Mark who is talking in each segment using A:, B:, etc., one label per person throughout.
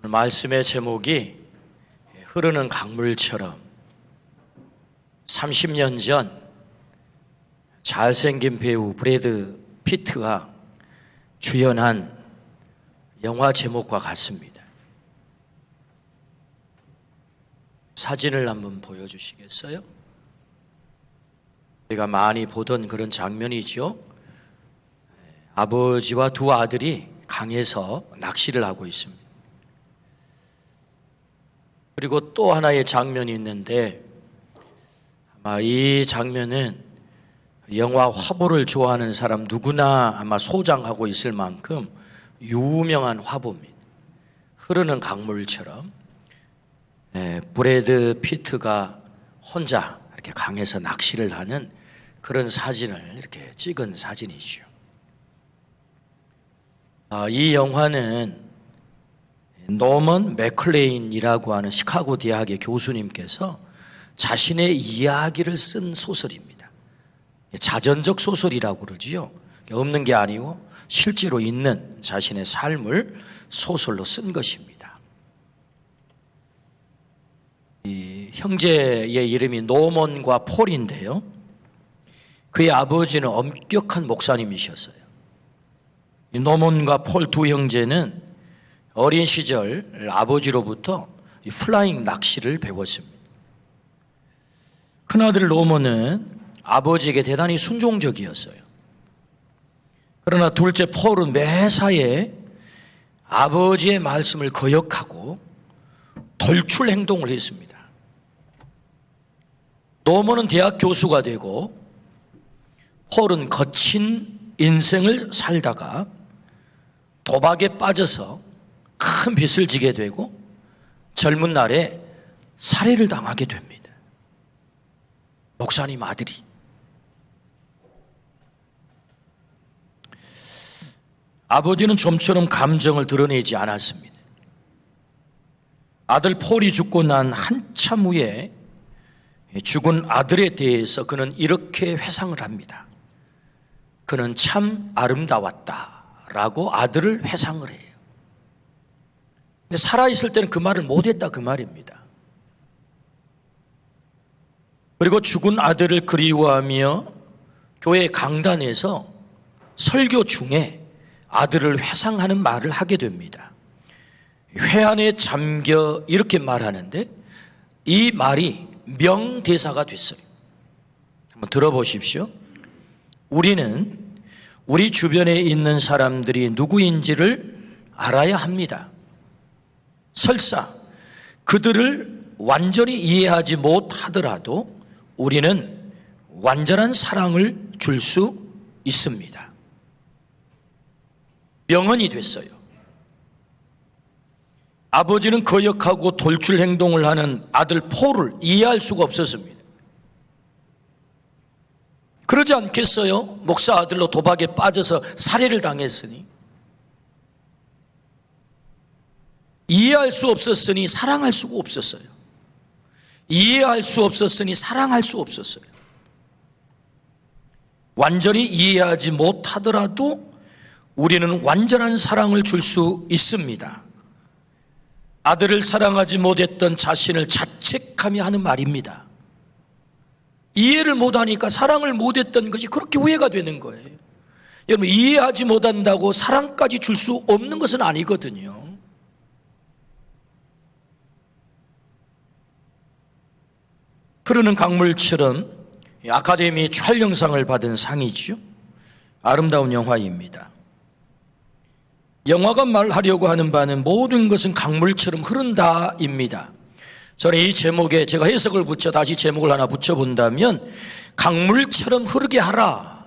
A: 말씀의 제목이 흐르는 강물처럼 30년 전 잘생긴 배우 브래드 피트가 주연한 영화 제목과 같습니다. 사진을 한번 보여주시겠어요? 우리가 많이 보던 그런 장면이죠. 아버지와 두 아들이 강에서 낚시를 하고 있습니다. 그리고 또 하나의 장면이 있는데 아마 이 장면은 영화 화보를 좋아하는 사람 누구나 아마 소장하고 있을 만큼 유명한 화보입니다. 흐르는 강물처럼 브래드 피트가 혼자 이렇게 강에서 낚시를 하는 그런 사진을 이렇게 찍은 사진이죠. 이 영화는 노먼 맥클레인이라고 하는 시카고 대학의 교수님께서 자신의 이야기를 쓴 소설입니다. 자전적 소설이라고 그러지요. 없는 게 아니고 실제로 있는 자신의 삶을 소설로 쓴 것입니다. 이 형제의 이름이 노먼과 폴인데요. 그의 아버지는 엄격한 목사님이셨어요. 이 노먼과 폴 두 형제는 어린 시절 아버지로부터 플라잉 낚시를 배웠습니다. 큰아들 노먼은 아버지에게 대단히 순종적이었어요. 그러나 둘째 폴은 매사에 아버지의 말씀을 거역하고 돌출 행동을 했습니다. 노먼은 대학 교수가 되고 폴은 거친 인생을 살다가 도박에 빠져서 큰 빚을 지게 되고 젊은 날에 살해를 당하게 됩니다. 목사님 아들이. 아버지는 좀처럼 감정을 드러내지 않았습니다. 아들 폴이 죽고 난 한참 후에 죽은 아들에 대해서 그는 이렇게 회상을 합니다. 그는 참 아름다웠다라고 아들을 회상을 해요. 근데 살아있을 때는 그 말을 못했다 그 말입니다. 그리고 죽은 아들을 그리워하며 교회 강단에서 설교 중에 아들을 회상하는 말을 하게 됩니다. 회한에 잠겨 이렇게 말하는데 이 말이 명대사가 됐어요. 한번 들어보십시오. 우리는 우리 주변에 있는 사람들이 누구인지를 알아야 합니다. 설사 그들을 완전히 이해하지 못하더라도 우리는 완전한 사랑을 줄 수 있습니다. 명언이 됐어요. 아버지는 거역하고 돌출 행동을 하는 아들 폴을 이해할 수가 없었습니다. 그러지 않겠어요? 목사 아들로 도박에 빠져서 살해를 당했으니. 이해할 수 없었으니 사랑할 수가 없었어요. 이해할 수 없었으니 사랑할 수 없었어요. 완전히 이해하지 못하더라도 우리는 완전한 사랑을 줄 수 있습니다. 아들을 사랑하지 못했던 자신을 자책하며 하는 말입니다. 이해를 못하니까 사랑을 못했던 것이 그렇게 후회가 되는 거예요. 여러분, 이해하지 못한다고 사랑까지 줄 수 없는 것은 아니거든요. 흐르는 강물처럼 아카데미 촬영상을 받은 상이지요. 아름다운 영화입니다. 영화가 말하려고 하는 바는 모든 것은 강물처럼 흐른다입니다. 저는 이 제목에 제가 해석을 붙여 다시 제목을 하나 붙여본다면 강물처럼 흐르게 하라.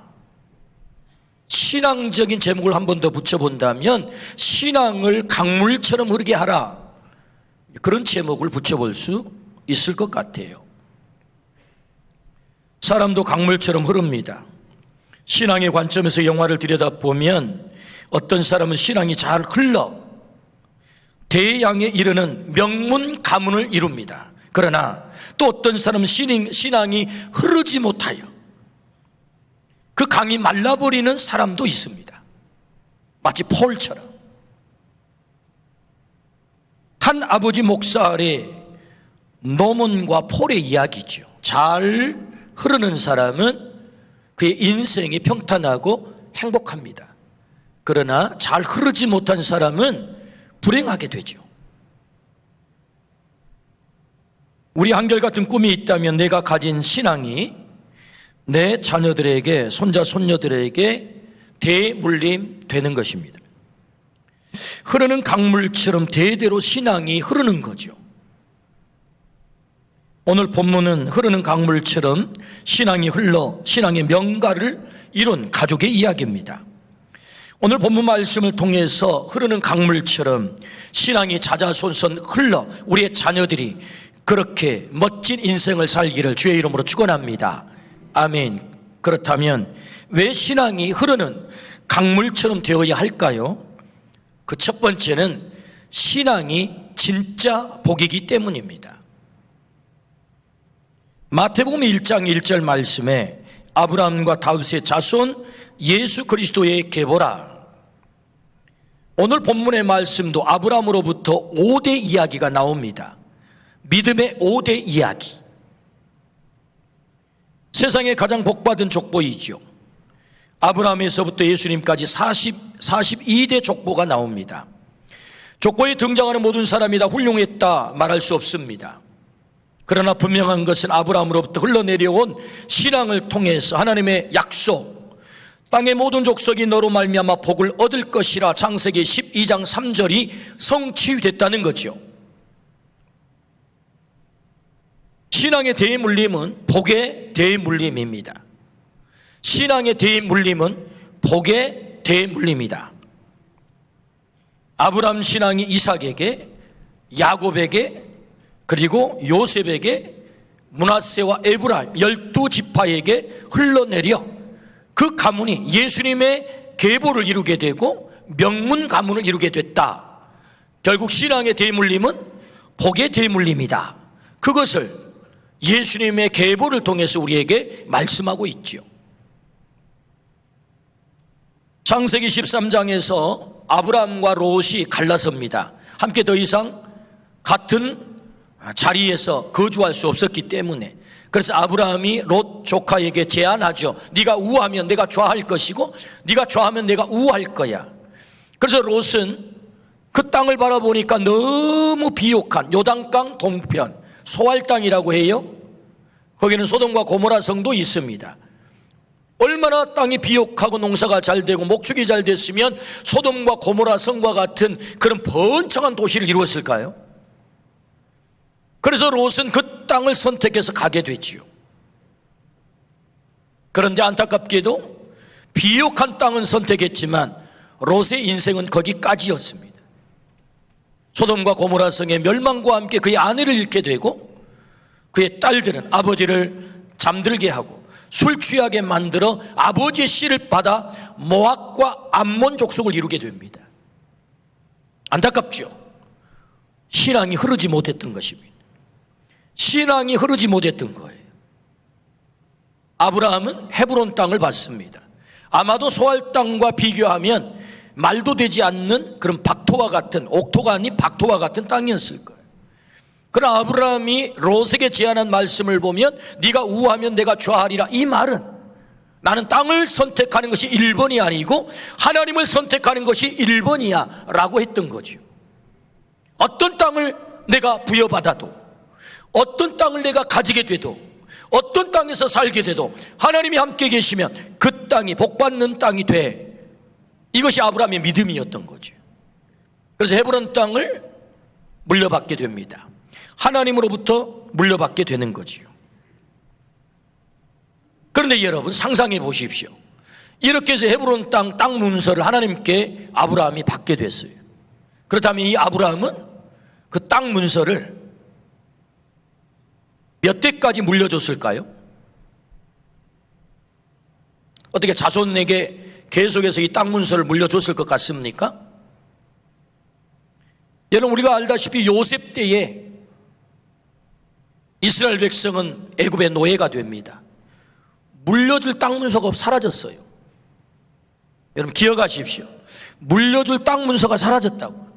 A: 신앙적인 제목을 한 번 더 붙여본다면 신앙을 강물처럼 흐르게 하라. 그런 제목을 붙여볼 수 있을 것 같아요. 사람도 강물처럼 흐릅니다. 신앙의 관점에서 영화를 들여다보면 어떤 사람은 신앙이 잘 흘러 대양에 이르는 명문 가문을 이룹니다. 그러나 또 어떤 사람은 신앙이 흐르지 못하여 그 강이 말라버리는 사람도 있습니다. 마치 폴처럼. 한 아버지 목사 아래 노문과 폴의 이야기죠. 잘 흐르는 사람은 그의 인생이 평탄하고 행복합니다. 그러나 잘 흐르지 못한 사람은 불행하게 되죠. 우리 한결같은 꿈이 있다면 내가 가진 신앙이 내 자녀들에게, 손자, 손녀들에게 대물림 되는 것입니다. 흐르는 강물처럼 대대로 신앙이 흐르는 거죠. 오늘 본문은 흐르는 강물처럼 신앙이 흘러 신앙의 명가를 이룬 가족의 이야기입니다. 오늘 본문 말씀을 통해서 흐르는 강물처럼 신앙이 자자손손 흘러 우리의 자녀들이 그렇게 멋진 인생을 살기를 주의 이름으로 축원합니다. 아멘. 그렇다면 왜 신앙이 흐르는 강물처럼 되어야 할까요? 그 첫 번째는 신앙이 진짜 복이기 때문입니다. 마태복음 1장 1절 말씀에 아브라함과 다윗의 자손 예수 그리스도의 계보라. 오늘 본문의 말씀도 아브라함으로부터 5대 이야기가 나옵니다. 믿음의 5대 이야기. 세상에 가장 복받은 족보이죠. 아브라함에서부터 예수님까지 42대 족보가 나옵니다. 족보에 등장하는 모든 사람이 다 훌륭했다 말할 수 없습니다. 그러나 분명한 것은 아브라함으로부터 흘러내려온 신앙을 통해서 하나님의 약속, 땅의 모든 족속이 너로 말미암아 복을 얻을 것이라 창세기 12장 3절이 성취됐다는 거죠. 신앙의 대물림은 복의 대물림입니다. 신앙의 대물림은 복의 대물림이다. 아브라함 신앙이 이삭에게, 야곱에게, 그리고 요셉에게, 므낫세와 에브라임 12지파에게 흘러내려 그 가문이 예수님의 계보를 이루게 되고 명문 가문을 이루게 됐다. 결국 신앙의 대물림은 복의 대물림이다. 그것을 예수님의 계보를 통해서 우리에게 말씀하고 있죠. 창세기 13장에서 아브라함과 롯이 갈라섭니다. 함께 더 이상 같은 자리에서 거주할 수 없었기 때문에. 그래서 아브라함이 롯 조카에게 제안하죠. 네가 우하면 내가 좌할 것이고 네가 좌하면 내가 우할 거야. 그래서 롯은 그 땅을 바라보니까 너무 비옥한 요단강 동편 소알 땅이라고 해요. 거기는 소돔과 고모라 성도 있습니다. 얼마나 땅이 비옥하고 농사가 잘 되고 목축이 잘 됐으면 소돔과 고모라 성과 같은 그런 번창한 도시를 이루었을까요? 그래서 롯은 그 땅을 선택해서 가게 되지요. 그런데 안타깝게도 비옥한 땅은 선택했지만 롯의 인생은 거기까지였습니다. 소돔과 고모라 성의 멸망과 함께 그의 아내를 잃게 되고 그의 딸들은 아버지를 잠들게 하고 술 취하게 만들어 아버지의 씨를 받아 모압과 암몬 족속을 이루게 됩니다. 안타깝죠. 신앙이 흐르지 못했던 것입니다. 신앙이 흐르지 못했던 거예요. 아브라함은 헤브론 땅을 받습니다. 아마도 소알 땅과 비교하면 말도 되지 않는 그런 박토와 같은, 옥토가 아닌 박토와 같은 땅이었을 거예요. 그러나 아브라함이 롯에게 제안한 말씀을 보면 네가 우하면 내가 좌하리라. 이 말은 나는 땅을 선택하는 것이 1번이 아니고 하나님을 선택하는 것이 1번이야 라고 했던 거죠. 어떤 땅을 내가 부여받아도, 어떤 땅을 내가 가지게 돼도, 어떤 땅에서 살게 돼도 하나님이 함께 계시면 그 땅이 복받는 땅이 돼. 이것이 아브라함의 믿음이었던 거죠. 그래서 헤브론 땅을 물려받게 됩니다. 하나님으로부터 물려받게 되는 거지요. 그런데 여러분 상상해 보십시오. 이렇게 해서 헤브론 땅 문서를 하나님께 아브라함이 받게 됐어요. 그렇다면 이 아브라함은 그 땅 문서를 몇 대까지 물려줬을까요? 어떻게 자손에게 계속해서 이 땅 문서를 물려줬을 것 같습니까? 여러분 우리가 알다시피 요셉 때에 이스라엘 백성은 애굽의 노예가 됩니다. 물려줄 땅 문서가 사라졌어요. 여러분 기억하십시오. 물려줄 땅 문서가 사라졌다고.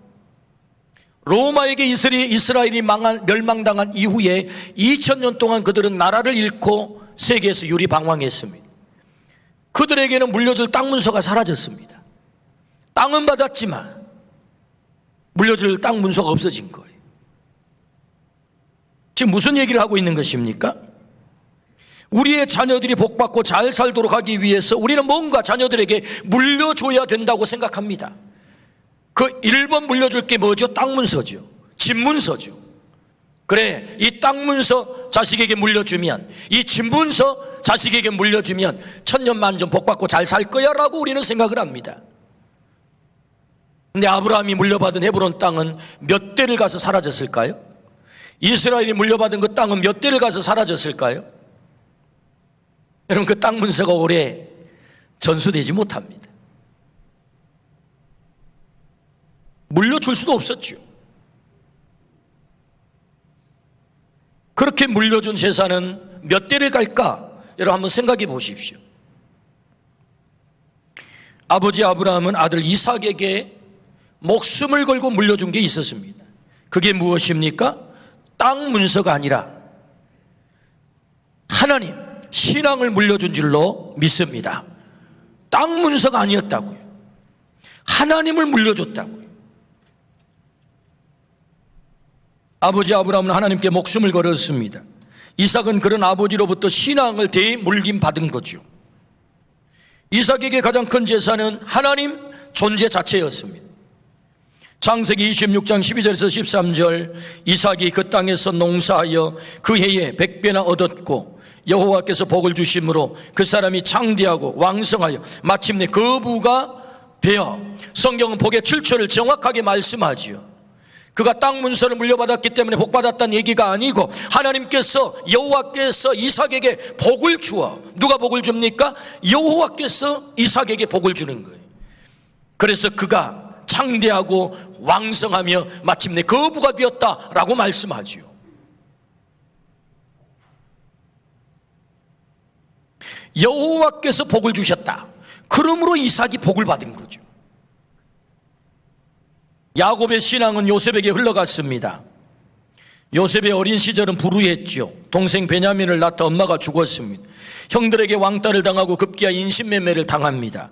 A: 로마에게 이스라엘이 멸망당한 이후에 2000년 동안 그들은 나라를 잃고 세계에서 유리방황했습니다. 그들에게는 물려줄 땅 문서가 사라졌습니다. 땅은 받았지만 물려줄 땅 문서가 없어진 거예요. 지금 무슨 얘기를 하고 있는 것입니까? 우리의 자녀들이 복받고 잘 살도록 하기 위해서 우리는 뭔가 자녀들에게 물려줘야 된다고 생각합니다. 그 1번 물려줄 게 뭐죠? 땅 문서죠. 집 문서죠. 그래, 이 땅 문서 자식에게 물려주면, 이 집 문서 자식에게 물려주면 천년만년 복받고 잘 살 거야 라고 우리는 생각을 합니다. 근데 아브라함이 물려받은 헤브론 땅은 몇 대를 가서 사라졌을까요? 이스라엘이 물려받은 그 땅은 몇 대를 가서 사라졌을까요? 여러분, 그 땅 문서가 오래 전수되지 못합니다. 물려줄 수도 없었죠. 그렇게 물려준 재산은 몇 대를 갈까? 여러분 한번 생각해 보십시오. 아버지 아브라함은 아들 이삭에게 목숨을 걸고 물려준 게 있었습니다. 그게 무엇입니까? 땅 문서가 아니라 하나님, 신앙을 물려준 줄로 믿습니다. 땅 문서가 아니었다고요. 하나님을 물려줬다고요. 아버지 아브라함은 하나님께 목숨을 걸었습니다. 이삭은 그런 아버지로부터 신앙을 대물림 받은 거죠. 이삭에게 가장 큰 재산은 하나님 존재 자체였습니다. 창세기 26장 12절에서 13절, 이삭이 그 땅에서 농사하여 그 해에 100배나 얻었고 여호와께서 복을 주심으로 그 사람이 창대하고 왕성하여 마침내 거부가 되어, 성경은 복의 출처를 정확하게 말씀하지요. 그가 땅 문서를 물려받았기 때문에 복받았다는 얘기가 아니고 하나님께서, 여호와께서 이삭에게 복을 주어, 누가 복을 줍니까? 여호와께서 이삭에게 복을 주는 거예요. 그래서 그가 창대하고 왕성하며 마침내 거부가 되었다라고 말씀하지요. 여호와께서 복을 주셨다. 그러므로 이삭이 복을 받은 거죠. 야곱의 신앙은 요셉에게 흘러갔습니다. 요셉의 어린 시절은 불우했죠. 동생 베냐민을 낳다 엄마가 죽었습니다. 형들에게 왕따를 당하고 급기야 인신매매를 당합니다.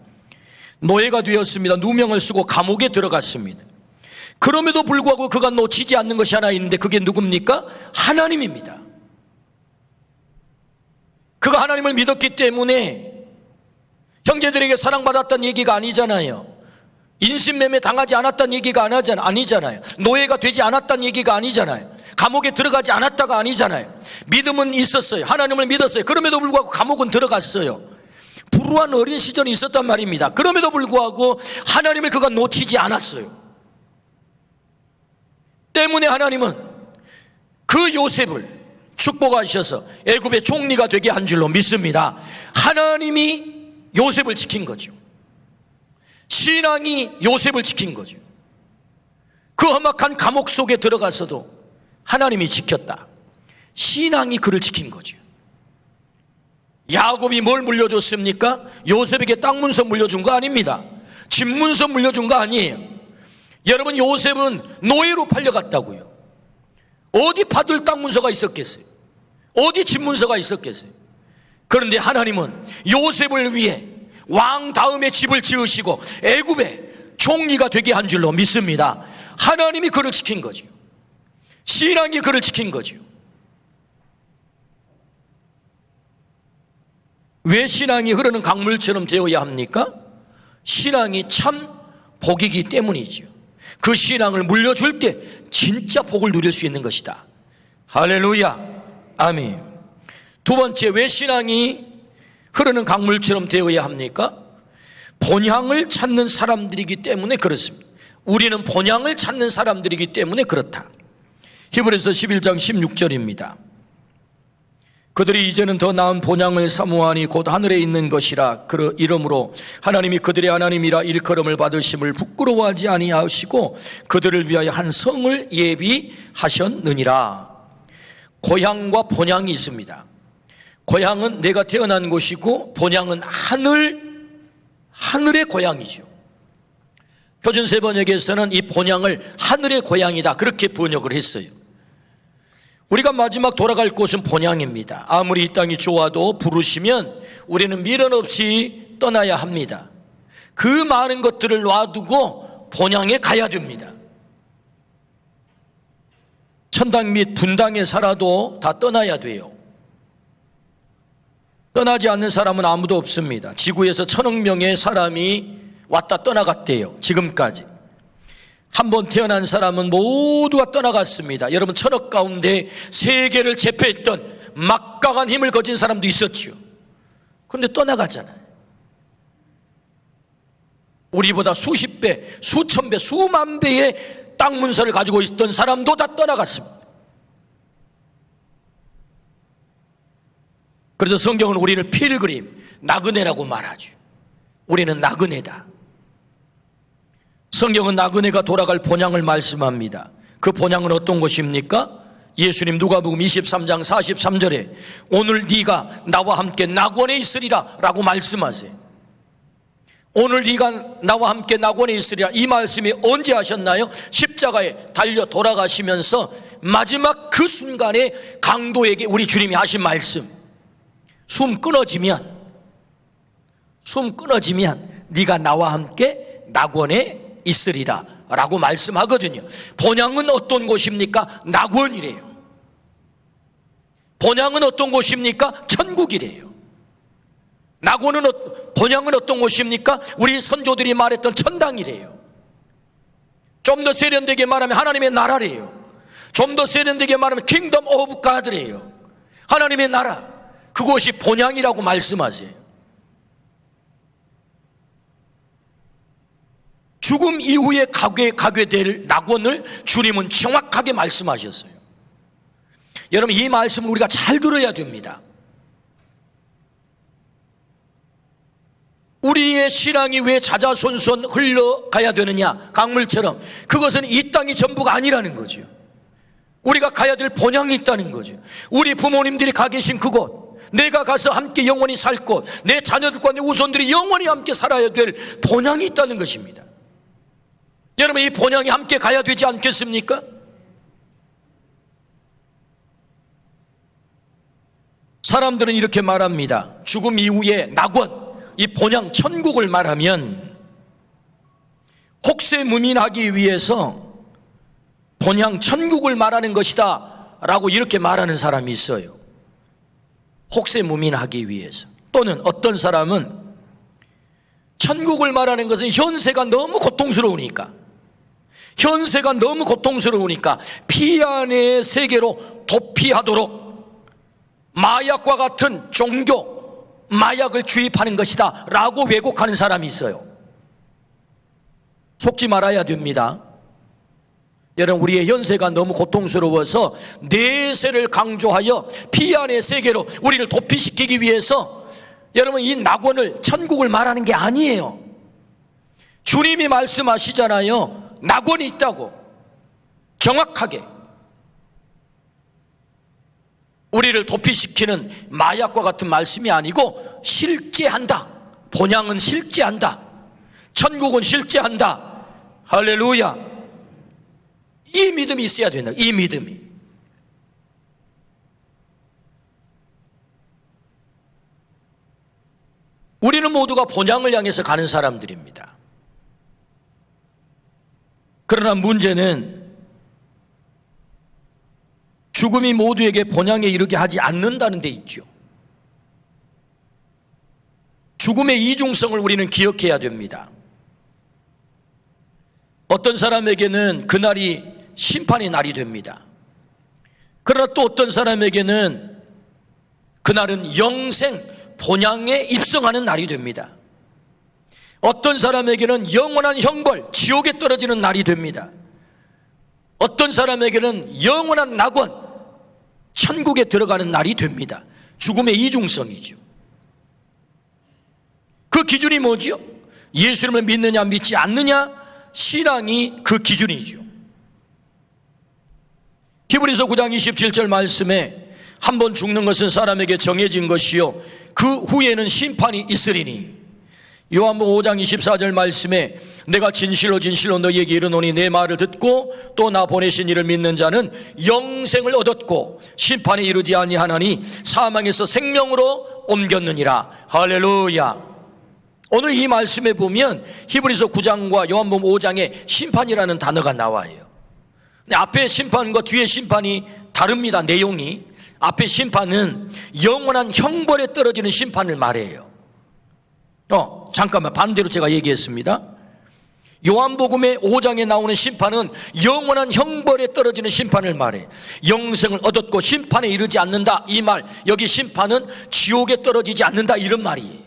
A: 노예가 되었습니다. 누명을 쓰고 감옥에 들어갔습니다. 그럼에도 불구하고 그가 놓치지 않는 것이 하나 있는데 그게 누굽니까? 하나님입니다. 그가 하나님을 믿었기 때문에 형제들에게 사랑받았다는 얘기가 아니잖아요. 인신매매 당하지 않았다는 얘기가 아니잖아요. 노예가 되지 않았다는 얘기가 아니잖아요. 감옥에 들어가지 않았다가 아니잖아요. 믿음은 있었어요. 하나님을 믿었어요. 그럼에도 불구하고 감옥은 들어갔어요. 불우한 어린 시절이 있었단 말입니다. 그럼에도 불구하고 하나님을 그가 놓치지 않았어요. 때문에 하나님은 그 요셉을 축복하셔서 애굽의 총리가 되게 한 줄로 믿습니다. 하나님이 요셉을 지킨 거죠. 신앙이 요셉을 지킨 거죠. 그 험악한 감옥 속에 들어가서도 하나님이 지켰다. 신앙이 그를 지킨 거죠. 야곱이 뭘 물려줬습니까? 요셉에게 땅 문서 물려준 거 아닙니다. 집 문서 물려준 거 아니에요. 여러분, 요셉은 노예로 팔려갔다고요. 어디 받을 땅 문서가 있었겠어요? 어디 집 문서가 있었겠어요? 그런데 하나님은 요셉을 위해 왕 다음에 집을 지으시고 애굽의 총리가 되게 한 줄로 믿습니다. 하나님이 그를 지킨 거죠. 신앙이 그를 지킨 거죠. 왜 신앙이 흐르는 강물처럼 되어야 합니까? 신앙이 참 복이기 때문이죠. 그 신앙을 물려줄 때 진짜 복을 누릴 수 있는 것이다. 할렐루야, 아멘. 두 번째, 왜 신앙이 흐르는 강물처럼 되어야 합니까? 본향을 찾는 사람들이기 때문에 그렇습니다. 우리는 본향을 찾는 사람들이기 때문에 그렇다. 히브리서 11장 16절입니다. 그들이 이제는 더 나은 본향을 사모하니 곧 하늘에 있는 것이라. 그 이러므로 하나님이 그들의 하나님이라 일컬음을 받으심을 부끄러워하지 아니하시고 그들을 위하여 한 성을 예비하셨느니라. 고향과 본향이 있습니다. 고향은 내가 태어난 곳이고 본향은 하늘의 고향이죠. 표준세 번역에서는 이 본향을 하늘의 고향이다 그렇게 번역을 했어요. 우리가 마지막 돌아갈 곳은 본향입니다. 아무리 이 땅이 좋아도 부르시면 우리는 미련 없이 떠나야 합니다. 그 많은 것들을 놔두고 본향에 가야 됩니다. 천당 및 분당에 살아도 다 떠나야 돼요. 떠나지 않는 사람은 아무도 없습니다. 지구에서 1000억 명의 사람이 왔다 떠나갔대요. 지금까지 한 번 태어난 사람은 모두가 떠나갔습니다. 여러분, 1000억 가운데 세계를 제패했던 막강한 힘을 가진 사람도 있었죠. 그런데 떠나갔잖아요. 우리보다 수십 배, 수천 배, 수만 배의 땅 문서를 가지고 있던 사람도 다 떠나갔습니다. 그래서 성경은 우리를 필그림, 나그네라고 말하죠. 우리는 나그네다. 성경은 나그네가 돌아갈 본향을 말씀합니다. 그 본향은 어떤 것입니까? 예수님 누가복음 23장 43절에 오늘 네가 나와 함께 낙원에 있으리라 라고 말씀하세요. 오늘 네가 나와 함께 낙원에 있으리라, 이 말씀이 언제 하셨나요? 십자가에 달려 돌아가시면서 마지막 그 순간에 강도에게 우리 주님이 하신 말씀, 숨 끊어지면 네가 나와 함께 낙원에 있으리라 라고 말씀하거든요. 본향은 어떤 곳입니까? 낙원이래요. 본향은 어떤 곳입니까? 천국이래요. 본향은 어떤 곳입니까? 우리 선조들이 말했던 천당이래요. 좀 더 세련되게 말하면 하나님의 나라래요. 좀 더 세련되게 말하면 킹덤 오브 가드래요. 하나님의 나라, 그곳이 본향이라고 말씀하세요. 죽음 이후에 가게 될 낙원을 주님은 정확하게 말씀하셨어요. 여러분, 이 말씀을 우리가 잘 들어야 됩니다. 우리의 신앙이 왜 자자손손 흘러가야 되느냐? 강물처럼. 그것은 이 땅이 전부가 아니라는 거죠. 우리가 가야 될 본향이 있다는 거죠. 우리 부모님들이 가 계신 그곳, 내가 가서 함께 영원히 살 곳, 내 자녀들과 내 후손들이 영원히 함께 살아야 될 본향이 있다는 것입니다. 여러분, 이 본향에 함께 가야 되지 않겠습니까? 사람들은 이렇게 말합니다. 죽음 이후에 낙원, 이 본향 천국을 말하면 혹세무민하기 위해서 본향 천국을 말하는 것이다 라고 이렇게 말하는 사람이 있어요. 혹세무민하기 위해서. 또는 어떤 사람은 천국을 말하는 것은 현세가 너무 고통스러우니까 피안의 세계로 도피하도록 마약과 같은 종교, 마약을 주입하는 것이다 라고 왜곡하는 사람이 있어요. 속지 말아야 됩니다. 여러분, 우리의 현세가 너무 고통스러워서 내세를 강조하여 피안의 세계로 우리를 도피시키기 위해서 여러분, 이 낙원을, 천국을 말하는 게 아니에요. 주님이 말씀하시잖아요. 낙원이 있다고. 정확하게 우리를 도피시키는 마약과 같은 말씀이 아니고 실제한다. 본향은 실제한다. 천국은 실제한다. 할렐루야. 이 믿음이 있어야 된다. 이 믿음이. 우리는 모두가 본향을 향해서 가는 사람들입니다. 그러나 문제는 죽음이 모두에게 본향에 이르게 하지 않는다는 데 있죠. 죽음의 이중성을 우리는 기억해야 됩니다. 어떤 사람에게는 그날이 심판의 날이 됩니다. 그러나 또 어떤 사람에게는 그날은 영생, 본향에 입성하는 날이 됩니다. 어떤 사람에게는 영원한 형벌, 지옥에 떨어지는 날이 됩니다. 어떤 사람에게는 영원한 낙원, 천국에 들어가는 날이 됩니다. 죽음의 이중성이죠. 그 기준이 뭐죠? 예수님을 믿느냐 믿지 않느냐, 신앙이 그 기준이죠. 히브리서 9장 27절 말씀에 한 번 죽는 것은 사람에게 정해진 것이요 그 후에는 심판이 있으리니 요한복음 5장 24절 말씀에 내가 진실로 진실로 너희에게 이르노니 내 말을 듣고 또 나 보내신 이를 믿는 자는 영생을 얻었고 심판에 이르지 아니하나니 사망에서 생명으로 옮겼느니라. 할렐루야. 오늘 이 말씀에 보면 히브리서 9장과 요한복음 5장에 심판이라는 단어가 나와요. 근데 앞에 심판과 뒤에 심판이 다릅니다. 내용이. 앞에 심판은 영원한 형벌에 떨어지는 심판을 말해요. 잠깐만, 반대로 제가 얘기했습니다. 요한복음의 5장에 나오는 심판은 영원한 형벌에 떨어지는 심판을 말해. 영생을 얻었고 심판에 이르지 않는다, 이 말. 여기 심판은 지옥에 떨어지지 않는다, 이런 말이에요.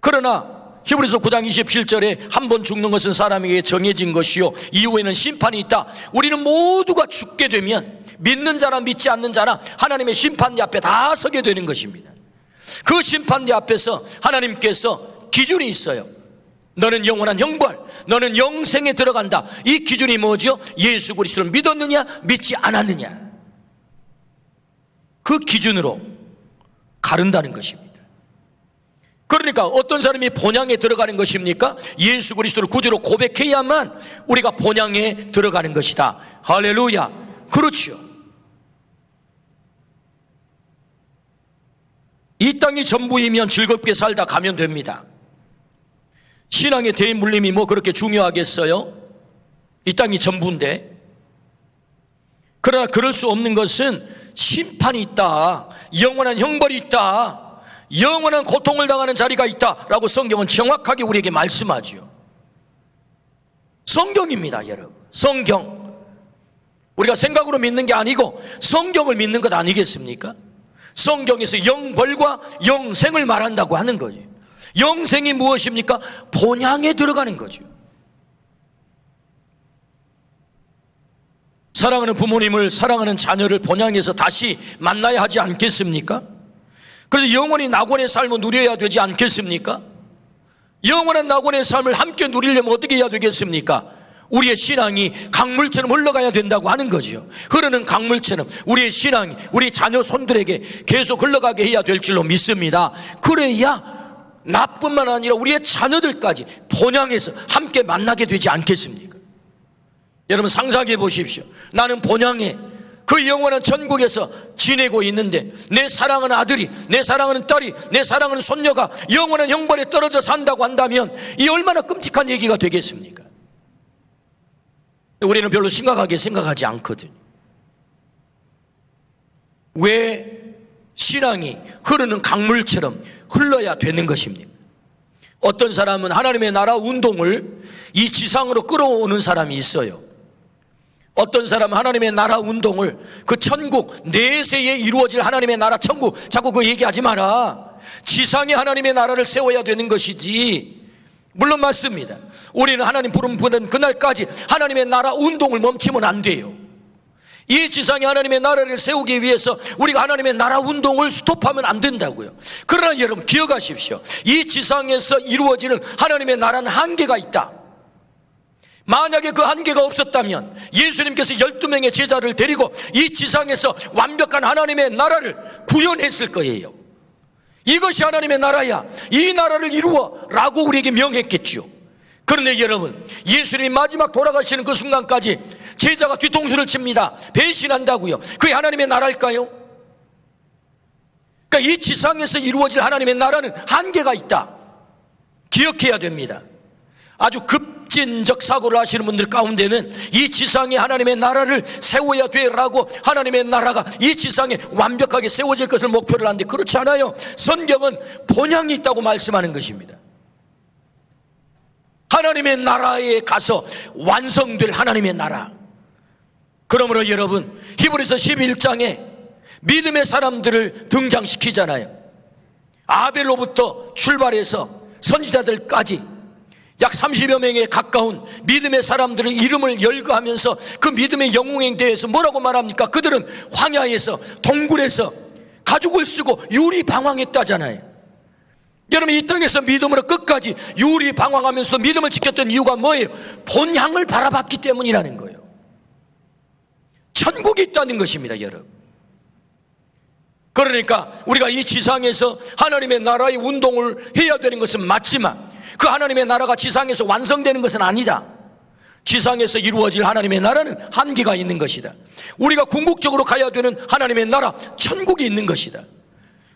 A: 그러나 히브리서 9장 27절에 한 번 죽는 것은 사람에게 정해진 것이요 이후에는 심판이 있다. 우리는 모두가 죽게 되면 믿는 자나 믿지 않는 자나 하나님의 심판대 앞에 다 서게 되는 것입니다. 그 심판대 앞에서 하나님께서 기준이 있어요. 너는 영원한 형벌, 너는 영생에 들어간다. 이 기준이 뭐죠? 예수 그리스도를 믿었느냐 믿지 않았느냐, 그 기준으로 가른다는 것입니다. 그러니까 어떤 사람이 본향에 들어가는 것입니까? 예수 그리스도를 구주로 고백해야만 우리가 본향에 들어가는 것이다. 할렐루야. 그렇죠. 이 땅이 전부이면 즐겁게 살다 가면 됩니다. 신앙의 대물림이 뭐 그렇게 중요하겠어요? 이 땅이 전부인데. 그러나 그럴 수 없는 것은 심판이 있다, 영원한 형벌이 있다, 영원한 고통을 당하는 자리가 있다라고 성경은 정확하게 우리에게 말씀하죠. 성경입니다, 여러분. 성경. 우리가 생각으로 믿는 게 아니고 성경을 믿는 것 아니겠습니까? 성경에서 영벌과 영생을 말한다고 하는 거예요. 영생이 무엇입니까? 본향에 들어가는 거죠. 사랑하는 부모님을, 사랑하는 자녀를 본향에서 다시 만나야 하지 않겠습니까? 그래서 영원히 낙원의 삶을 누려야 되지 않겠습니까? 영원한 낙원의 삶을 함께 누리려면 어떻게 해야 되겠습니까? 우리의 신앙이 강물처럼 흘러가야 된다고 하는 거죠. 흐르는 강물처럼 우리의 신앙이 우리 자녀 손들에게 계속 흘러가게 해야 될 줄로 믿습니다. 그래야 나뿐만 아니라 우리의 자녀들까지 본향에서 함께 만나게 되지 않겠습니까? 여러분 상상해 보십시오. 나는 본향에 그 영원한 천국에서 지내고 있는데 내 사랑하는 아들이, 내 사랑하는 딸이, 내 사랑하는 손녀가 영원한 형벌에 떨어져 산다고 한다면 이 얼마나 끔찍한 얘기가 되겠습니까? 우리는 별로 심각하게 생각하지 않거든요. 왜 신앙이 흐르는 강물처럼 흘러야 되는 것입니다. 어떤 사람은 하나님의 나라 운동을 이 지상으로 끌어오는 사람이 있어요. 어떤 사람은 하나님의 나라 운동을 그 천국 내세에 이루어질 하나님의 나라 천국, 자꾸 그 얘기하지 마라. 지상에 하나님의 나라를 세워야 되는 것이지. 물론 맞습니다. 우리는 하나님 부름 받은 그날까지 하나님의 나라 운동을 멈추면 안 돼요. 이 지상에 하나님의 나라를 세우기 위해서 우리가 하나님의 나라 운동을 스톱하면 안 된다고요. 그러나 여러분 기억하십시오. 이 지상에서 이루어지는 하나님의 나라는 한계가 있다. 만약에 그 한계가 없었다면 예수님께서 12명의 제자를 데리고 이 지상에서 완벽한 하나님의 나라를 구현했을 거예요. 이것이 하나님의 나라야, 이 나라를 이루어 라고 우리에게 명했겠죠. 그런데 여러분, 예수님이 마지막 돌아가시는 그 순간까지 제자가 뒤통수를 칩니다. 배신한다고요. 그게 하나님의 나라일까요? 그러니까 이 지상에서 이루어질 하나님의 나라는 한계가 있다. 기억해야 됩니다. 아주 급진적 사고를 하시는 분들 가운데는 이 지상에 하나님의 나라를 세워야 되라고 하나님의 나라가 이 지상에 완벽하게 세워질 것을 목표를 하는데 그렇지 않아요. 성경은 본향이 있다고 말씀하는 것입니다. 하나님의 나라에 가서 완성될 하나님의 나라. 그러므로 여러분 히브리서 11장에 믿음의 사람들을 등장시키잖아요. 아벨로부터 출발해서 선지자들까지 약 30여 명에 가까운 믿음의 사람들의 이름을 열거하면서 그 믿음의 영웅에 대해서 뭐라고 말합니까? 그들은 황야에서 동굴에서 가죽을 쓰고 유리방황했다잖아요. 여러분 이 땅에서 믿음으로 끝까지 유리방황하면서도 믿음을 지켰던 이유가 뭐예요? 본향을 바라봤기 때문이라는 거예요. 천국이 있다는 것입니다, 여러분. 그러니까 우리가 이 지상에서 하나님의 나라의 운동을 해야 되는 것은 맞지만 그 하나님의 나라가 지상에서 완성되는 것은 아니다. 지상에서 이루어질 하나님의 나라는 한계가 있는 것이다. 우리가 궁극적으로 가야 되는 하나님의 나라, 천국이 있는 것이다.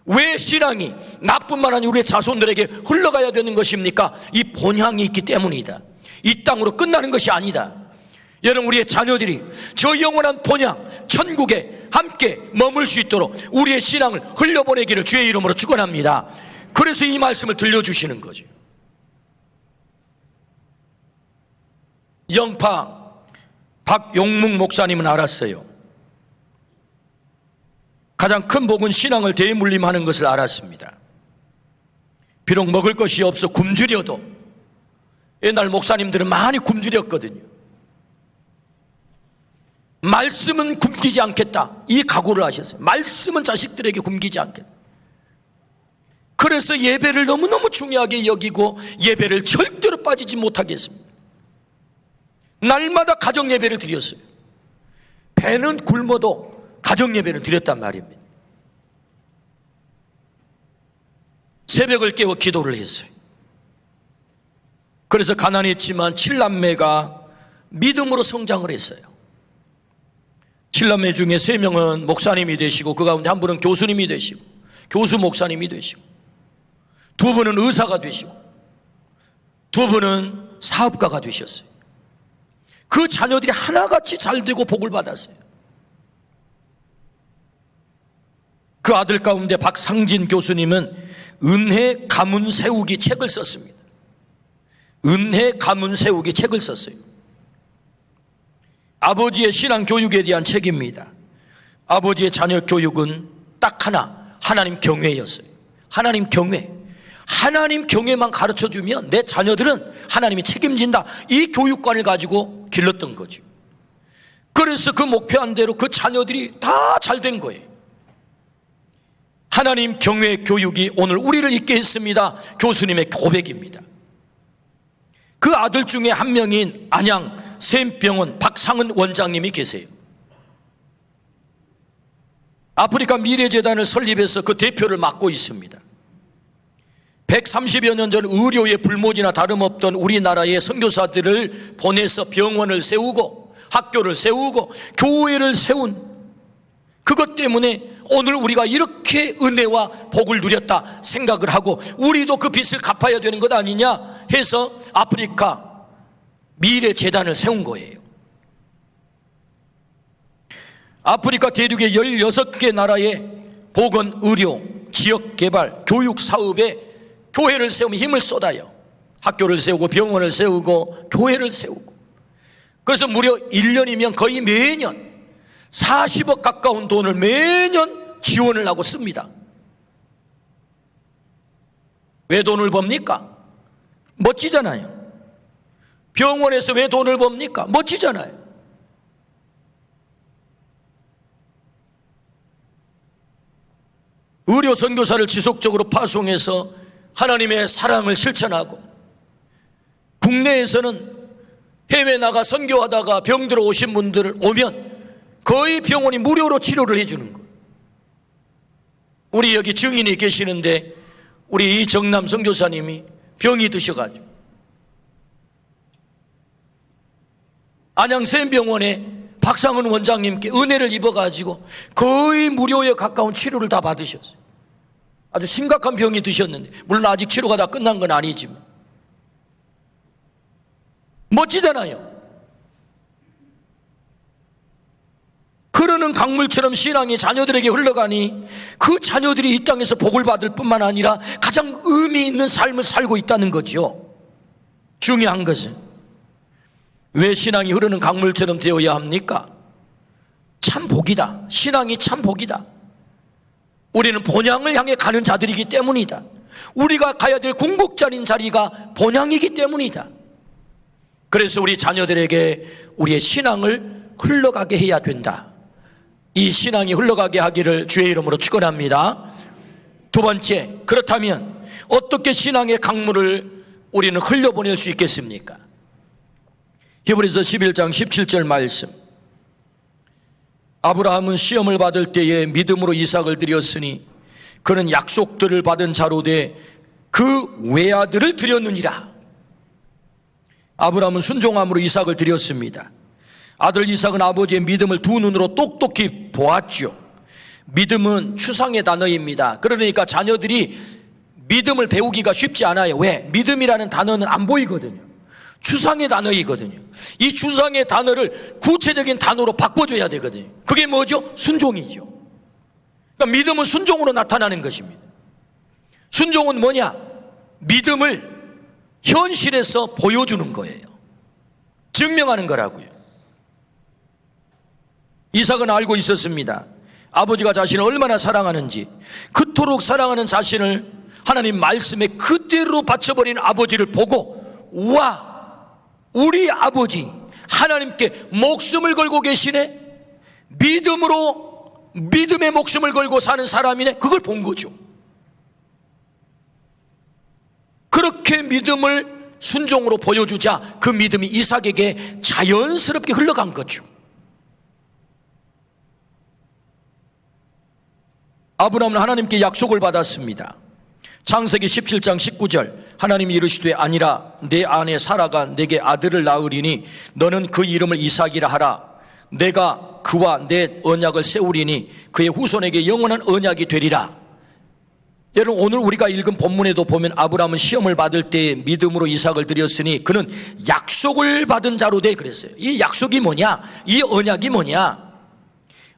A: 왜 신앙이 나뿐만 아니라 우리의 자손들에게 흘러가야 되는 것입니까? 이 본향이 있기 때문이다. 이 땅으로 끝나는 것이 아니다. 여러분, 우리의 자녀들이 저 영원한 본향 천국에 함께 머물 수 있도록 우리의 신앙을 흘려보내기를 주의 이름으로 축원합니다. 그래서 이 말씀을 들려주시는 거죠. 영파 박용묵 목사님은 알았어요. 가장 큰 복은 신앙을 대물림하는 것을 알았습니다. 비록 먹을 것이 없어 굶주려도, 옛날 목사님들은 많이 굶주렸거든요. 말씀은 굶기지 않겠다, 이 각오를 하셨어요. 말씀은 자식들에게 굶기지 않겠다. 그래서 예배를 너무너무 중요하게 여기고 예배를 절대로 빠지지 못하게 했습니다. 날마다 가정 예배를 드렸어요. 배는 굶어도 가정 예배를 드렸단 말입니다. 새벽을 깨워 기도를 했어요. 그래서 가난했지만 7남매가 믿음으로 성장을 했어요. 7남매 중에 3명은 목사님이 되시고, 그 가운데 한 분은 교수님이 되시고, 교수 목사님이 되시고, 2분은 의사가 되시고, 2분은 사업가가 되셨어요. 그 자녀들이 하나같이 잘 되고 복을 받았어요. 그 아들 가운데 박상진 교수님은 은혜 가문 세우기 책을 썼습니다. 은혜 가문 세우기 책을 썼어요. 아버지의 신앙 교육에 대한 책입니다. 아버지의 자녀 교육은 딱 하나, 하나님 경외였어요. 하나님 경외. 하나님 경외만 가르쳐주면 내 자녀들은 하나님이 책임진다, 이 교육관을 가지고 길렀던 거죠. 그래서 그 목표한 대로 그 자녀들이 다 잘 된 거예요. 하나님 경외 교육이 오늘 우리를 있게 했습니다. 교수님의 고백입니다. 그 아들 중에 한 명인 안양 샘병원 박상은 원장님이 계세요. 아프리카 미래재단을 설립해서 그 대표를 맡고 있습니다. 130여 년 전 의료의 불모지나 다름없던 우리나라의 선교사들을 보내서 병원을 세우고 학교를 세우고 교회를 세운 그것 때문에 오늘 우리가 이렇게 은혜와 복을 누렸다 생각을 하고, 우리도 그 빚을 갚아야 되는 것 아니냐 해서 아프리카 미래재단을 세운 거예요. 아프리카 대륙의 16개 나라의 보건, 의료, 지역개발, 교육 사업에 교회를 세우며 힘을 쏟아요. 학교를 세우고 병원을 세우고 교회를 세우고. 그래서 무려 1년이면 거의 매년 40억 가까운 돈을 매년 지원을 하고 씁니다. 왜 돈을 법니까? 멋지잖아요. 병원에서 왜 돈을 법니까? 멋지잖아요. 의료 선교사를 지속적으로 파송해서 하나님의 사랑을 실천하고, 국내에서는 해외 나가 선교하다가 병들어 오신 분들 오면 거의 병원이 무료로 치료를 해주는 거예요. 우리 여기 증인이 계시는데 우리 이정남 선교사님이 병이 드셔가지고 안양샘병원에 박상은 원장님께 은혜를 입어가지고 거의 무료에 가까운 치료를 다 받으셨어요. 아주 심각한 병이 드셨는데, 물론 아직 치료가 다 끝난 건 아니지만 멋지잖아요. 흐르는 강물처럼 신앙이 자녀들에게 흘러가니 그 자녀들이 이 땅에서 복을 받을 뿐만 아니라 가장 의미 있는 삶을 살고 있다는 거죠. 중요한 것은 왜 신앙이 흐르는 강물처럼 되어야 합니까? 참 복이다. 신앙이 참 복이다. 우리는 본향을 향해 가는 자들이기 때문이다. 우리가 가야 될 궁극적인 자리가 본향이기 때문이다. 그래서 우리 자녀들에게 우리의 신앙을 흘러가게 해야 된다. 이 신앙이 흘러가게 하기를 주의 이름으로 축원합니다. 두 번째, 그렇다면 어떻게 신앙의 강물을 우리는 흘려보낼 수 있겠습니까? 히브리서 11장 17절 말씀. 아브라함은 시험을 받을 때에 믿음으로 이삭을 드렸으니 그는 약속들을 받은 자로 돼 그 외아들을 드렸느니라. 아브라함은 순종함으로 이삭을 드렸습니다. 아들 이삭은 아버지의 믿음을 두 눈으로 똑똑히 보았죠. 믿음은 추상의 단어입니다. 그러니까 자녀들이 믿음을 배우기가 쉽지 않아요. 왜? 믿음이라는 단어는 안 보이거든요. 추상의 단어이거든요. 이 추상의 단어를 구체적인 단어로 바꿔줘야 되거든요. 그게 뭐죠? 순종이죠. 그러니까 믿음은 순종으로 나타나는 것입니다. 순종은 뭐냐? 믿음을 현실에서 보여주는 거예요. 증명하는 거라고요. 이삭은 알고 있었습니다. 아버지가 자신을 얼마나 사랑하는지. 그토록 사랑하는 자신을 하나님 말씀에 그대로 바쳐버리는 아버지를 보고, 와, 우리 아버지 하나님께 목숨을 걸고 계시네. 믿음의 목숨을 걸고 사는 사람이네. 그걸 본 거죠. 그렇게 믿음을 순종으로 보여주자 그 믿음이 이삭에게 자연스럽게 흘러간 거죠. 아브라함은 하나님께 약속을 받았습니다. 창세기 17장 19절, 하나님이 이르시되 아니라 내 아내 사라가 내게 아들을 낳으리니 너는 그 이름을 이삭이라 하라. 내가 그와 내 언약을 세우리니 그의 후손에게 영원한 언약이 되리라. 여러분, 오늘 우리가 읽은 본문에도 보면 아브라함은 시험을 받을 때 믿음으로 이삭을 드렸으니 그는 약속을 받은 자로 돼 그랬어요. 이 약속이 뭐냐? 이 언약이 뭐냐?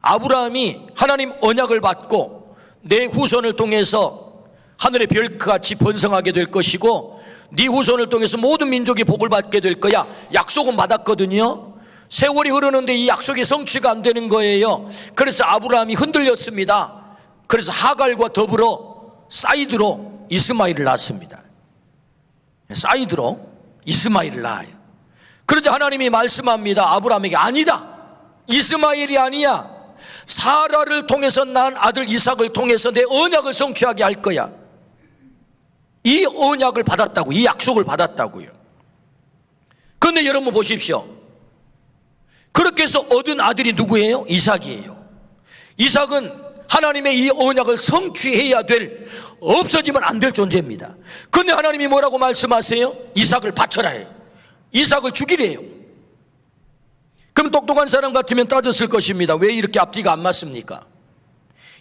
A: 아브라함이 하나님 언약을 받고 내 후손을 통해서 하늘의 별같이 번성하게 될 것이고 네 후손을 통해서 모든 민족이 복을 받게 될 거야. 약속은 받았거든요. 세월이 흐르는데 이 약속이 성취가 안 되는 거예요. 그래서 아브라함이 흔들렸습니다. 그래서 하갈과 더불어 사이드로 이스마엘을 낳습니다. 사이드로 이스마엘을 낳아요. 그러자 하나님이 말씀합니다. 아브라함에게 아니다. 이스마엘이 아니야. 사라를 통해서 낳은 아들 이삭을 통해서 내 언약을 성취하게 할 거야. 이 언약을 받았다고, 이 약속을 받았다고요. 그런데 여러분 보십시오. 그렇게 해서 얻은 아들이 누구예요? 이삭이에요. 이삭은 하나님의 이 언약을 성취해야 될, 없어지면 안 될 존재입니다. 그런데 하나님이 뭐라고 말씀하세요? 이삭을 바쳐라 해요. 이삭을 죽이래요. 그럼 똑똑한 사람 같으면 따졌을 것입니다. 왜 이렇게 앞뒤가 안 맞습니까?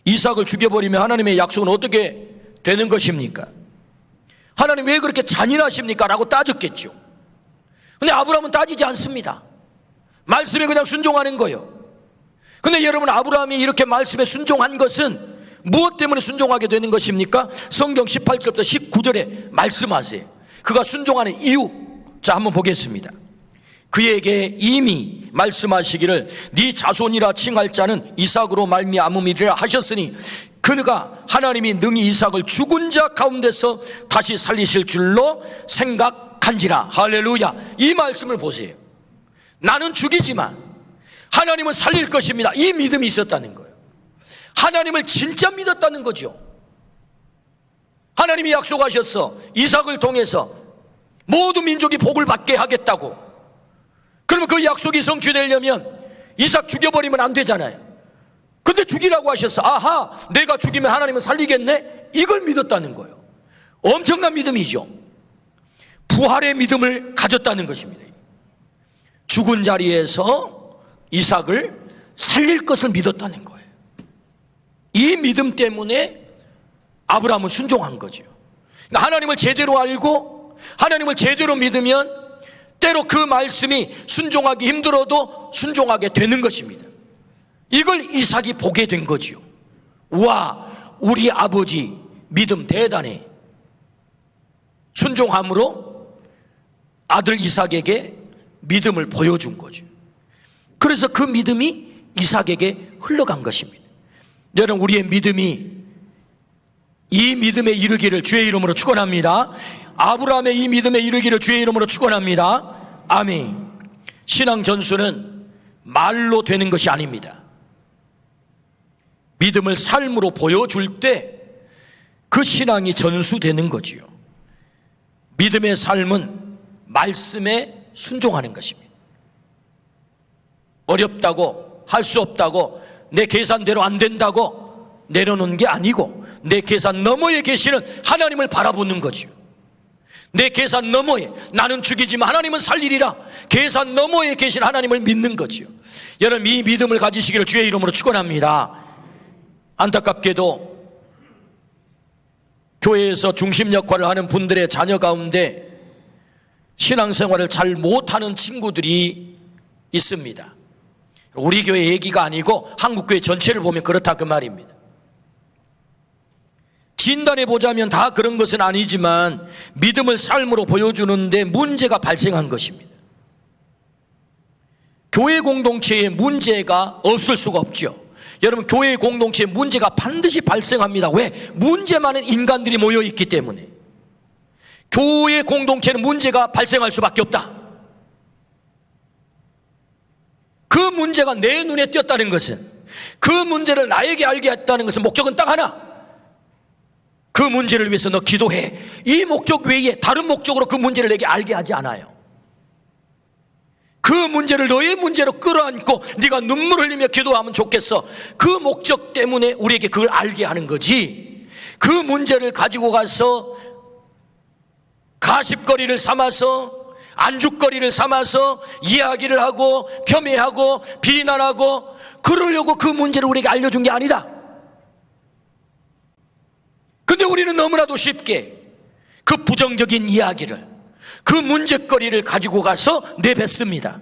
A: 이삭을 죽여버리면 하나님의 약속은 어떻게 되는 것입니까? 하나님 왜 그렇게 잔인하십니까? 라고 따졌겠죠. 근데 아브라함은 따지지 않습니다. 말씀에 그냥 순종하는 거예요. 근데 여러분, 아브라함이 이렇게 말씀에 순종한 것은 무엇 때문에 순종하게 되는 것입니까? 성경 18절부터 19절에 말씀하세요. 그가 순종하는 이유. 자, 한번 보겠습니다. 그에게 이미 말씀하시기를 네 자손이라 칭할 자는 이삭으로 말미암음이라 하셨으니 그가 하나님이 능히 이삭을 죽은 자 가운데서 다시 살리실 줄로 생각한지라. 할렐루야. 이 말씀을 보세요. 나는 죽이지만 하나님은 살릴 것입니다. 이 믿음이 있었다는 거예요. 하나님을 진짜 믿었다는 거죠. 하나님이 약속하셨어. 이삭을 통해서 모든 민족이 복을 받게 하겠다고. 그러면 그 약속이 성취되려면 이삭 죽여버리면 안 되잖아요. 근데 죽이라고 하셨어. 아하, 내가 죽이면 하나님은 살리겠네? 이걸 믿었다는 거예요. 엄청난 믿음이죠. 부활의 믿음을 가졌다는 것입니다. 죽은 자리에서 이삭을 살릴 것을 믿었다는 거예요. 이 믿음 때문에 아브라함은 순종한 거죠. 그러니까 하나님을 제대로 알고 하나님을 제대로 믿으면 때로 그 말씀이 순종하기 힘들어도 순종하게 되는 것입니다. 이걸 이삭이 보게 된 거지요. 와, 우리 아버지 믿음 대단해. 순종함으로 아들 이삭에게 믿음을 보여준 거죠. 그래서 그 믿음이 이삭에게 흘러간 것입니다. 여러분, 우리의 믿음이 이 믿음에 이르기를 주의 이름으로 축원합니다. 아브라함의 이 믿음에 이르기를 주의 이름으로 축원합니다. 아멘. 신앙 전수는 말로 되는 것이 아닙니다. 믿음을 삶으로 보여줄 때 그 신앙이 전수되는 거지요. 믿음의 삶은 말씀에 순종하는 것입니다. 어렵다고, 할 수 없다고, 내 계산대로 안 된다고 내려놓는 게 아니고 내 계산 너머에 계시는 하나님을 바라보는 거죠. 내 계산 너머에, 나는 죽이지만 하나님은 살리리라, 계산 너머에 계신 하나님을 믿는 거죠. 여러분, 이 믿음을 가지시기를 주의 이름으로 축원합니다. 안타깝게도 교회에서 중심 역할을 하는 분들의 자녀 가운데 신앙생활을 잘 못하는 친구들이 있습니다. 우리 교회 얘기가 아니고 한국교회 전체를 보면 그렇다 그 말입니다. 진단해 보자면 다 그런 것은 아니지만 믿음을 삶으로 보여주는데 문제가 발생한 것입니다. 교회 공동체에 문제가 없을 수가 없죠. 여러분, 교회 공동체에 문제가 반드시 발생합니다. 왜? 문제 많은 인간들이 모여 있기 때문에. 교회 공동체는 문제가 발생할 수밖에 없다. 그 문제가 내 눈에 띄었다는 것은, 그 문제를 나에게 알게 했다는 것은 목적은 딱 하나, 그 문제를 위해서 너 기도해. 이 목적 외에 다른 목적으로 그 문제를 내게 알게 하지 않아요. 그 문제를 너의 문제로 끌어안고 네가 눈물 흘리며 기도하면 좋겠어. 그 목적 때문에 우리에게 그걸 알게 하는 거지, 그 문제를 가지고 가서 가십거리를 삼아서, 안주거리를 삼아서 이야기를 하고 폄훼하고 비난하고 그러려고 그 문제를 우리에게 알려준 게 아니다. 근데 우리는 너무나도 쉽게 그 부정적인 이야기를, 그 문제거리를 가지고 가서 내뱉습니다.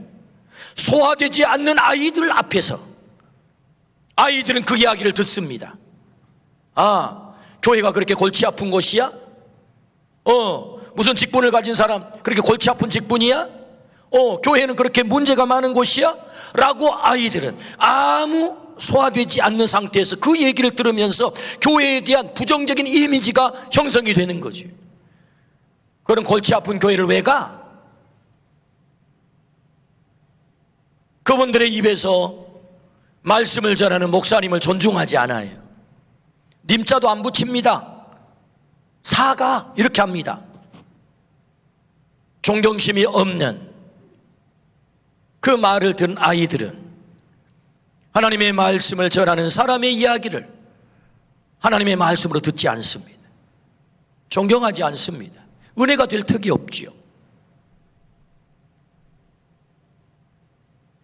A: 소화되지 않는 아이들 앞에서 아이들은 그 이야기를 듣습니다. 아, 교회가 그렇게 골치 아픈 곳이야? 무슨 직분을 가진 사람 그렇게 골치 아픈 직분이야? 교회는 그렇게 문제가 많은 곳이야? 라고 아이들은 아무 소화되지 않는 상태에서 그 얘기를 들으면서 교회에 대한 부정적인 이미지가 형성이 되는 거지. 그런 골치 아픈 교회를 왜 가? 그분들의 입에서 말씀을 전하는 목사님을 존중하지 않아요. 님자도 안 붙입니다. 사가 이렇게 합니다. 존경심이 없는 그 말을 들은 아이들은 하나님의 말씀을 전하는 사람의 이야기를 하나님의 말씀으로 듣지 않습니다. 존경하지 않습니다. 은혜가 될 턱이 없지요.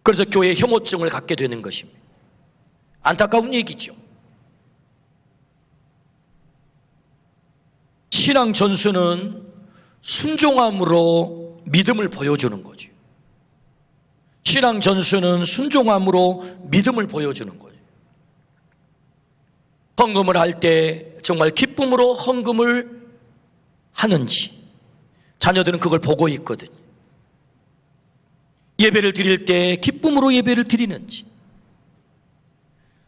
A: 그래서 교회에 혐오증을 갖게 되는 것입니다. 안타까운 얘기죠. 신앙 전수는 순종함으로 믿음을 보여주는 거죠. 신앙 전수는 순종함으로 믿음을 보여주는 거예요. 헌금을 할 때 정말 기쁨으로 헌금을 하는지 자녀들은 그걸 보고 있거든요. 예배를 드릴 때 기쁨으로 예배를 드리는지,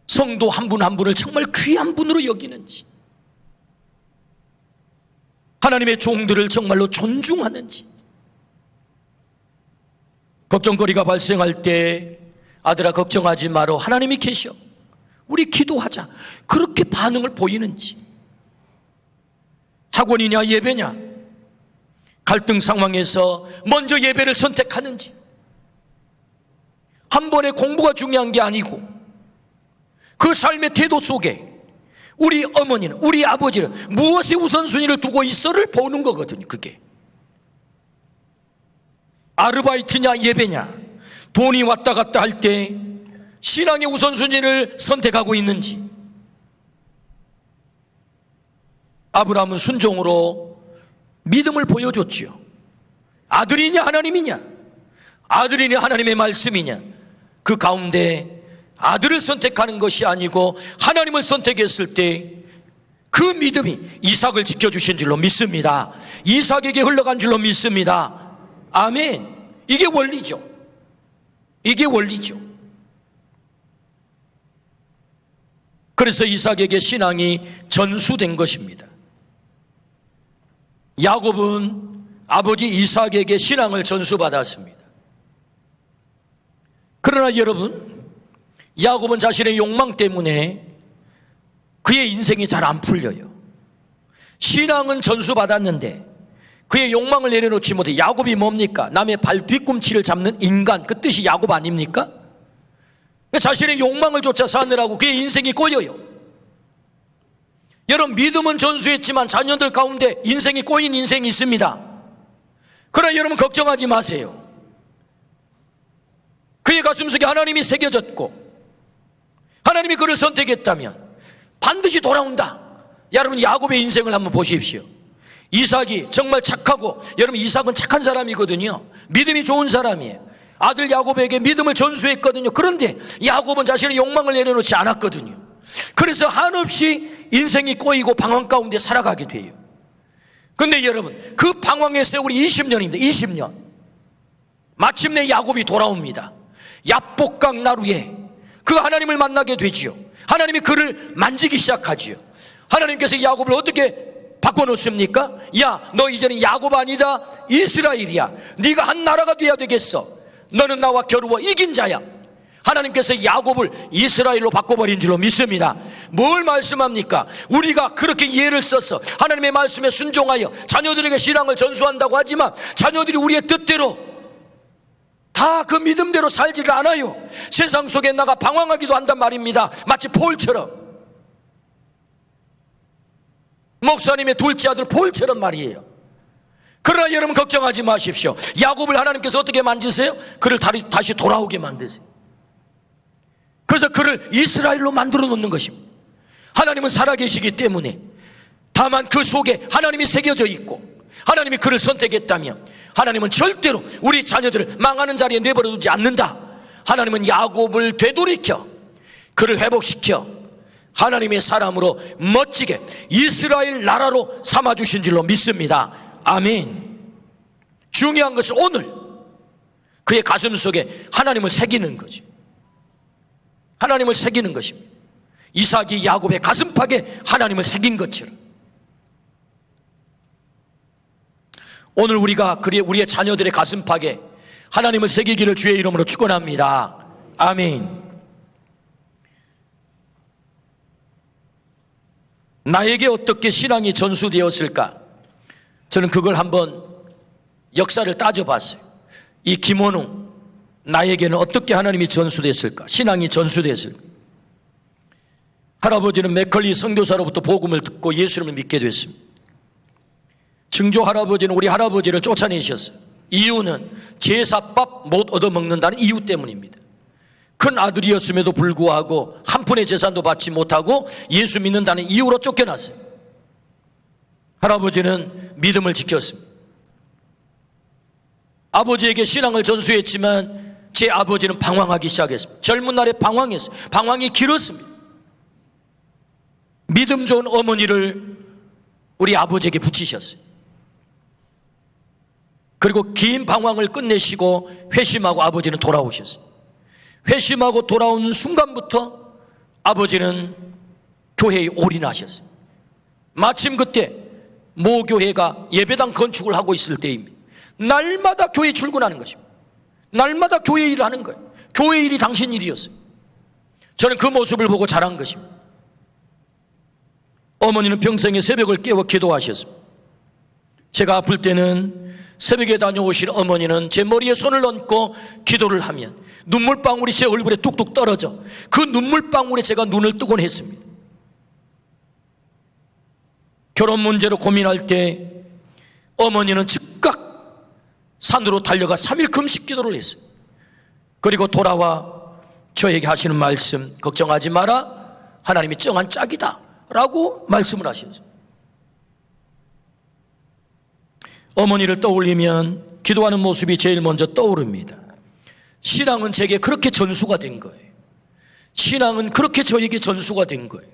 A: 성도 한 분 한 분을 정말 귀한 분으로 여기는지, 하나님의 종들을 정말로 존중하는지, 걱정거리가 발생할 때 아들아 걱정하지 마라, 하나님이 계셔, 우리 기도하자, 그렇게 반응을 보이는지, 학원이냐 예배냐, 갈등 상황에서 먼저 예배를 선택하는지, 한 번의 공부가 중요한 게 아니고 그 삶의 태도 속에 우리 어머니는, 우리 아버지는 무엇에 우선순위를 두고 있어를 보는 거거든요. 그게 아르바이트냐 예배냐, 돈이 왔다 갔다 할 때 신앙의 우선순위를 선택하고 있는지. 아브라함은 순종으로 믿음을 보여줬지요. 아들이냐 하나님이냐, 아들이냐 하나님의 말씀이냐, 그 가운데 아들을 선택하는 것이 아니고 하나님을 선택했을 때 그 믿음이 이삭을 지켜주신 줄로 믿습니다. 이삭에게 흘러간 줄로 믿습니다. 아멘. 이게 원리죠. 이게 원리죠. 그래서 이삭에게 신앙이 전수된 것입니다. 야곱은 아버지 이삭에게 신앙을 전수받았습니다. 그러나 여러분, 야곱은 자신의 욕망 때문에 그의 인생이 잘 안 풀려요. 신앙은 전수받았는데 그의 욕망을 내려놓지 못해. 야곱이 뭡니까? 남의 발 뒤꿈치를 잡는 인간, 그 뜻이 야곱 아닙니까? 자신의 욕망을 쫓아 사느라고 그의 인생이 꼬여요. 여러분, 믿음은 전수했지만 자녀들 가운데 인생이 꼬인 인생이 있습니다. 그러나 여러분 걱정하지 마세요. 그의 가슴속에 하나님이 새겨졌고 하나님이 그를 선택했다면 반드시 돌아온다. 여러분, 야곱의 인생을 한번 보십시오. 이삭이 정말 착하고, 여러분 이삭은 착한 사람이거든요. 믿음이 좋은 사람이에요. 아들 야곱에게 믿음을 전수했거든요. 그런데 야곱은 자신의 욕망을 내려놓지 않았거든요. 그래서 한없이 인생이 꼬이고 방황 가운데 살아가게 돼요. 근데 여러분, 그 방황의 세월이 20년입니다. 20년. 마침내 야곱이 돌아옵니다. 야복강 나루에 그 하나님을 만나게 되지요. 하나님이 그를 만지기 시작하지요. 하나님께서 야곱을 어떻게 바꿔놓습니까? 야, 너 이제는 야곱 아니다, 이스라엘이야. 네가 한 나라가 돼야 되겠어. 너는 나와 겨루어 이긴 자야. 하나님께서 야곱을 이스라엘로 바꿔버린 줄로 믿습니다. 뭘 말씀합니까? 우리가 그렇게 이해를 써서 하나님의 말씀에 순종하여 자녀들에게 신앙을 전수한다고 하지만 자녀들이 우리의 뜻대로 다 그 믿음대로 살지를 않아요. 세상 속에 나가 방황하기도 한단 말입니다. 마치 폴처럼, 목사님의 둘째 아들 폴처럼 말이에요. 그러나 여러분 걱정하지 마십시오. 야곱을 하나님께서 어떻게 만드세요? 그를 다시 돌아오게 만드세요. 그래서 그를 이스라엘로 만들어 놓는 것입니다. 하나님은 살아계시기 때문에, 다만 그 속에 하나님이 새겨져 있고 하나님이 그를 선택했다면 하나님은 절대로 우리 자녀들을 망하는 자리에 내버려 두지 않는다. 하나님은 야곱을 되돌이켜 그를 회복시켜 하나님의 사람으로 멋지게 이스라엘 나라로 삼아주신 줄로 믿습니다. 아멘. 중요한 것은 오늘 그의 가슴 속에 하나님을 새기는 거죠. 하나님을 새기는 것입니다. 이삭이 야곱의 가슴팍에 하나님을 새긴 것처럼 오늘 우리가 우리의 자녀들의 가슴팍에 하나님을 새기기를 주의 이름으로 축원합니다. 아멘. 나에게 어떻게 신앙이 전수되었을까? 저는 그걸 한번 역사를 따져봤어요. 이 김원웅, 나에게는 어떻게 하나님이 전수됐을까? 신앙이 전수됐을까? 할아버지는 맥컬리 선교사로부터 복음을 듣고 예수님을 믿게 됐습니다. 증조 할아버지는 우리 할아버지를 쫓아내셨어요. 이유는 제사밥 못 얻어먹는다는 이유 때문입니다. 큰 아들이었음에도 불구하고 한 푼의 재산도 받지 못하고 예수 믿는다는 이유로 쫓겨났어요. 할아버지는 믿음을 지켰습니다. 아버지에게 신앙을 전수했지만 제 아버지는 방황하기 시작했습니다. 젊은 날에 방황했어요. 방황이 길었습니다. 믿음 좋은 어머니를 우리 아버지에게 붙이셨어요. 그리고 긴 방황을 끝내시고 회심하고 아버지는 돌아오셨어요. 회심하고 돌아온 순간부터 아버지는 교회에 올인하셨어요. 마침 그때 모교회가 예배당 건축을 하고 있을 때입니다. 날마다 교회 출근하는 것입니다. 날마다 교회 일을 하는 거예요. 교회 일이 당신 일이었어요. 저는 그 모습을 보고 자란 것입니다. 어머니는 평생에 새벽을 깨워 기도하셨습니다. 제가 아플 때는 새벽에 다녀오신 어머니는 제 머리에 손을 얹고 기도를 하면 눈물방울이 제 얼굴에 뚝뚝 떨어져 그 눈물방울에 제가 눈을 뜨곤 했습니다. 결혼 문제로 고민할 때 어머니는 즉각 산으로 달려가 3일 금식 기도를 했어요. 그리고 돌아와 저에게 하시는 말씀, 걱정하지 마라, 하나님이 정한 짝이다 라고 말씀을 하셨어요. 어머니를 떠올리면 기도하는 모습이 제일 먼저 떠오릅니다. 신앙은 제게 그렇게 전수가 된 거예요. 신앙은 그렇게 저에게 전수가 된 거예요.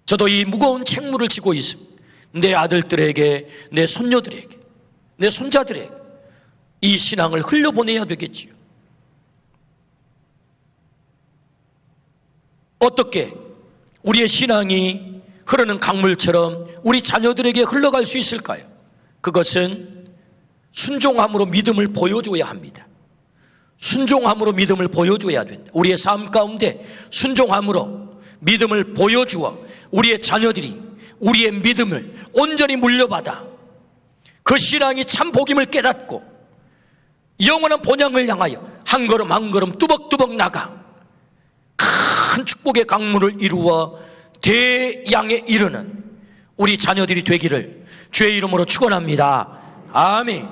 A: 저도 이 무거운 책무를 지고 있습니다. 내 아들들에게, 내 손녀들에게, 내 손자들에게 이 신앙을 흘려보내야 되겠지요. 어떻게 우리의 신앙이 흐르는 강물처럼 우리 자녀들에게 흘러갈 수 있을까요? 그것은 순종함으로 믿음을 보여줘야 합니다. 순종함으로 믿음을 보여줘야 된다. 우리의 삶 가운데 순종함으로 믿음을 보여주어 우리의 자녀들이 우리의 믿음을 온전히 물려받아 그 신앙이 참 복임을 깨닫고 영원한 본향을 향하여 한 걸음 한 걸음 뚜벅뚜벅 나가 큰 축복의 강물을 이루어 대양에 이르는 우리 자녀들이 되기를 주의 이름으로 축원합니다. 아멘.